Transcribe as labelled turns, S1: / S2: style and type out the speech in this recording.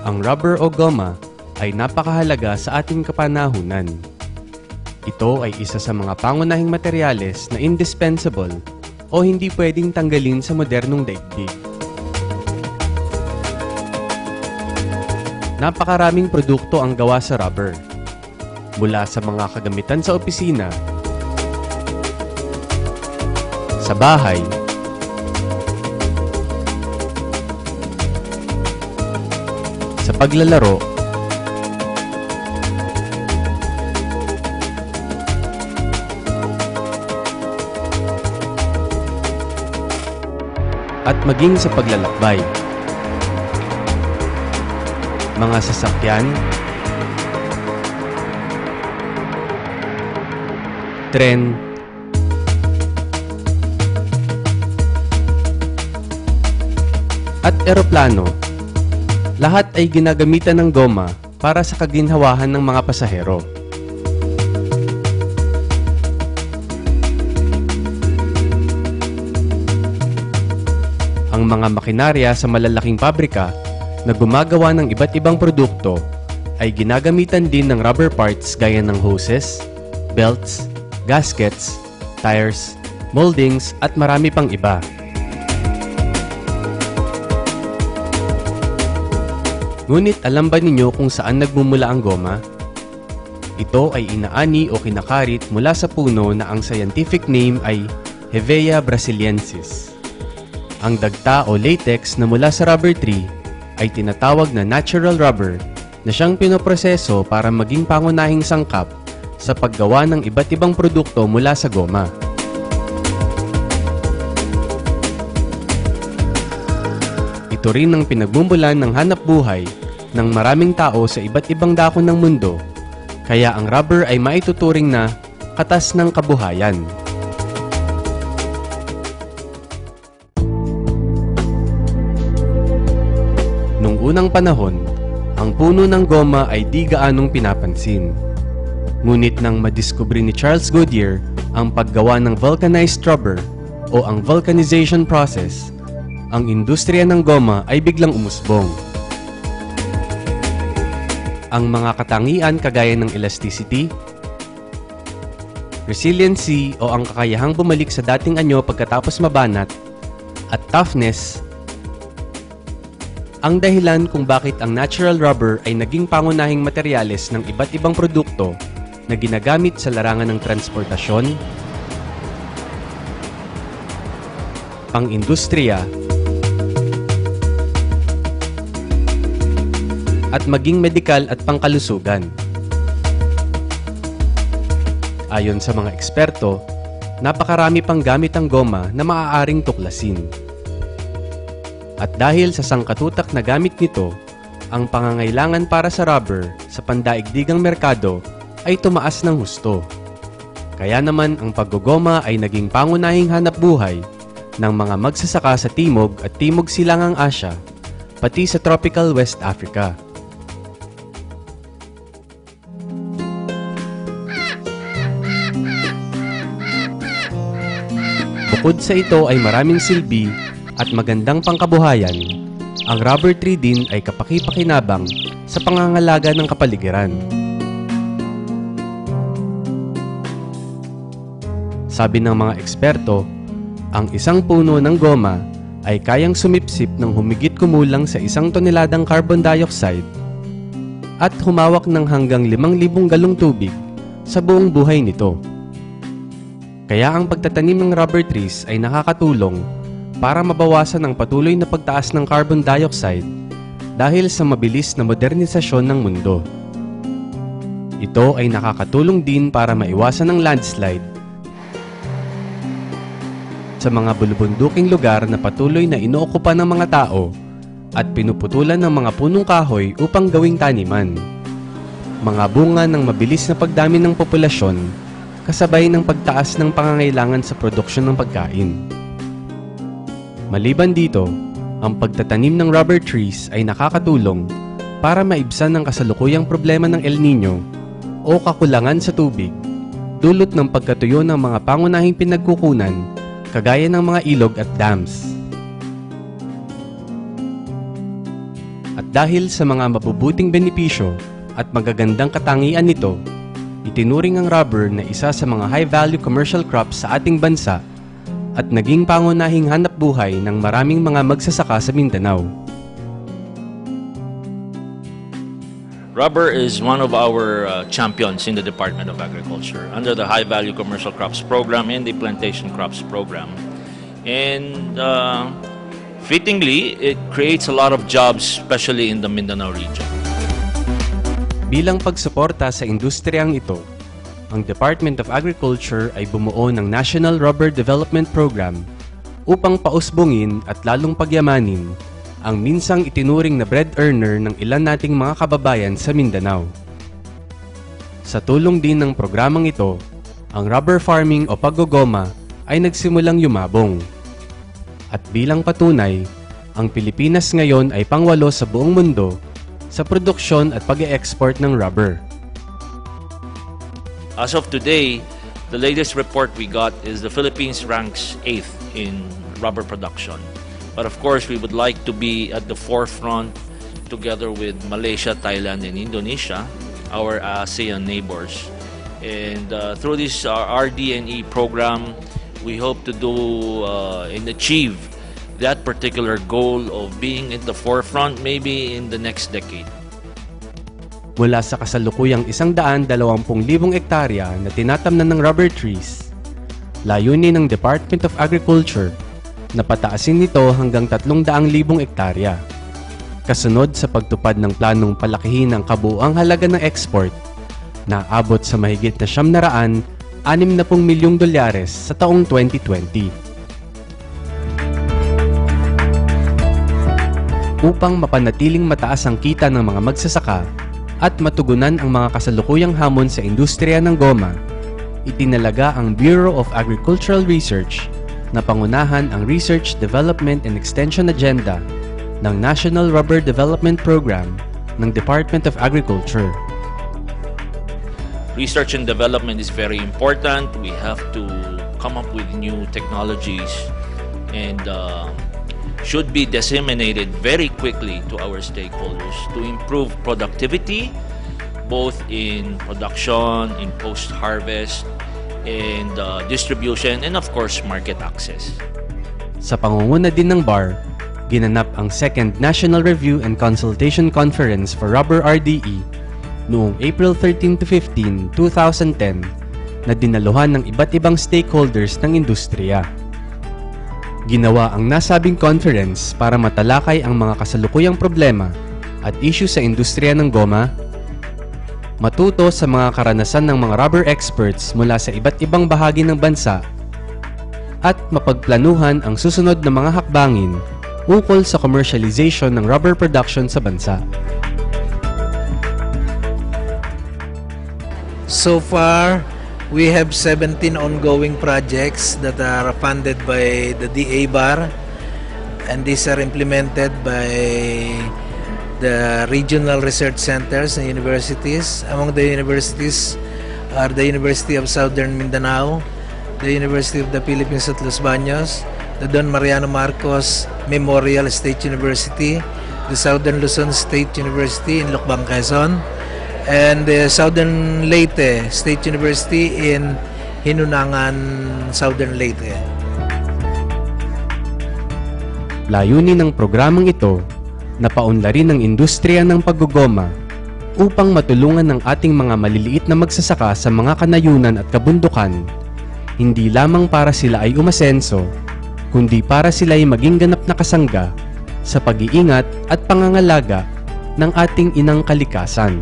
S1: Ang rubber o goma ay napakahalaga sa ating kapanahunan. Ito ay isa sa mga pangunahing materyales na indispensable o hindi pwedeng tanggalin sa modernong daigdig. Napakaraming produkto ang gawa sa rubber, mula sa mga kagamitan sa opisina, sa bahay, sa paglalaro, at maging sa paglalakbay. Mga sasakyan, tren, at eroplano, lahat ay ginagamitan ng goma para sa kaginhawahan ng mga pasahero. Ang mga makinarya sa malalaking pabrika na gumagawa ng iba't ibang produkto ay ginagamitan din ng rubber parts gaya ng hoses, belts, gaskets, tires, moldings at marami pang iba. Ngunit alam ba ninyo kung saan nagmumula ang goma? Ito ay inaani o kinakarit mula sa puno na ang scientific name ay Hevea brasiliensis. Ang dagta o latex na mula sa rubber tree ay tinatawag na natural rubber na siyang pinoproseso para maging pangunahing sangkap sa paggawa ng iba't ibang produkto mula sa goma. Ito rin ang pinagmumulan ng hanapbuhay ng maraming tao sa iba't ibang dako ng mundo, kaya ang rubber ay maituturing na katas ng kabuhayan. Nung unang panahon, ang puno ng goma ay di gaanong pinapansin. Ngunit nang madiskubre ni Charles Goodyear ang paggawa ng vulcanized rubber o ang vulcanization process, ang industriya ng goma ay biglang umusbong. Ang mga katangian kagaya ng elasticity, resiliency o ang kakayahang bumalik sa dating anyo pagkatapos mabanat, at toughness, ang dahilan kung bakit ang natural rubber ay naging pangunahing materyales ng iba't ibang produkto na ginagamit sa larangan ng transportasyon, pang-industriya, at maging medikal at pangkalusugan. Ayon sa mga eksperto, napakarami pang gamit ang goma na maaaring tuklasin. At dahil sa sangkatutak na gamit nito, ang pangangailangan para sa rubber sa pandaigdigang merkado ay tumaas ng husto. Kaya naman ang paggogoma ay naging pangunahing hanapbuhay ng mga magsasaka sa Timog at Timog Silangang Asya, pati sa tropical West Africa. Bukod sa ito ay maraming silbi at magandang pangkabuhayan, ang rubber tree din ay kapaki-pakinabang sa pangangalaga ng kapaligiran. Sabi ng mga eksperto, ang isang puno ng goma ay kayang sumipsip ng humigit kumulang sa 1 toneladang carbon dioxide at humawak ng hanggang 5,000 galong tubig sa buong buhay nito. Kaya ang pagtatanim ng rubber trees ay nakakatulong para mabawasan ang patuloy na pagtaas ng carbon dioxide dahil sa mabilis na modernisasyon ng mundo. Ito ay nakakatulong din para maiwasan ang landslide sa mga bulubunduking lugar na patuloy na inookupa ng mga tao at pinuputulan ng mga punong kahoy upang gawing taniman. Mga bunga ng mabilis na pagdami ng populasyon kasabay ng pagtaas ng pangangailangan sa produksyon ng pagkain. Maliban dito, ang pagtatanim ng rubber trees ay nakakatulong para maibsan ang kasalukuyang problema ng El Niño o kakulangan sa tubig, dulot ng pagkatuyo ng mga pangunahing pinagkukunan kagaya ng mga ilog at dams. At dahil sa mga mabubuting benepisyo at magagandang katangian nito, itinuring ang rubber na isa sa mga high-value commercial crops sa ating bansa at naging pangunahing hanapbuhay ng maraming mga magsasaka sa Mindanao.
S2: Rubber is one of our champions in the Department of Agriculture under the High Value Commercial Crops Program and the Plantation Crops Program. And fittingly, it creates a lot of jobs, especially in the Mindanao region.
S1: Bilang pagsuporta sa industriyang ito, ang Department of Agriculture ay bumuo ng National Rubber Development Program upang pausbungin at lalong pagyamanin ang minsang itinuring na bread earner ng ilan nating mga kababayan sa Mindanao. Sa tulong din ng programang ito, ang rubber farming o paggogoma ay nagsimulang yumabong. At bilang patunay, ang Pilipinas ngayon ay pangwalo sa buong mundo sa produksyon at pag-e-export ng rubber.
S2: As of today, the latest report we got is the Philippines ranks 8th in rubber production. But of course, we would like to be at the forefront together with Malaysia, Thailand, and Indonesia, our ASEAN neighbors. And through this RD&E program, we hope to do and achieve that particular goal of being at the forefront maybe in the next decade.
S1: Mula sa kasalukuyang 120,000 ektarya na tinatamnan ng rubber trees, layunin ng Department of Agriculture na pataasin nito hanggang 300,000 ektarya. Kasunod sa pagtupad ng planong palakihin ang kabuuang halaga ng export na abot sa mahigit na $960 milyong sa taong 2020. Upang mapanatiling mataas ang kita ng mga magsasaka at matugunan ang mga kasalukuyang hamon sa industriya ng goma, itinalaga ang Bureau of Agricultural Research na pangunahan ang Research, Development and Extension Agenda ng National Rubber Development Program ng Department of Agriculture.
S2: Research and development is very important. We have to come up with new technologies and should be disseminated very quickly to our stakeholders to improve productivity, both in production, in post-harvest, and distribution, and of course, market access.
S1: Sa pangunguna din ng BAR, ginanap ang Second National Review and Consultation Conference for Rubber RDE noong April 13 to 15, 2010 na dinaluhan ng iba't ibang stakeholders ng industriya. Ginawa ang nasabing conference para matalakay ang mga kasalukuyang problema at issue sa industriya ng goma, matuto sa mga karanasan ng mga rubber experts mula sa iba't ibang bahagi ng bansa, at mapagplanuhan ang susunod na mga hakbangin ukol sa commercialization ng rubber production sa bansa.
S3: So far, we have 17 ongoing projects that are funded by the DA-BAR, and these are implemented by the regional research centers and universities. Among the universities are the University of Southern Mindanao, the University of the Philippines at Los Baños, the Don Mariano Marcos Memorial State University, the Southern Luzon State University in Lucbang, Quezon, and the Southern Leyte State University in Hinunangan, Southern Leyte.
S1: Layunin ng programang ito na paunlarin ang industriya ng paggogoma upang matulungan ng ating mga maliliit na magsasaka sa mga kanayunan at kabundukan, hindi lamang para sila ay umasenso, kundi para sila ay maging ganap na kasangga sa pag-iingat at pangangalaga ng ating inang kalikasan.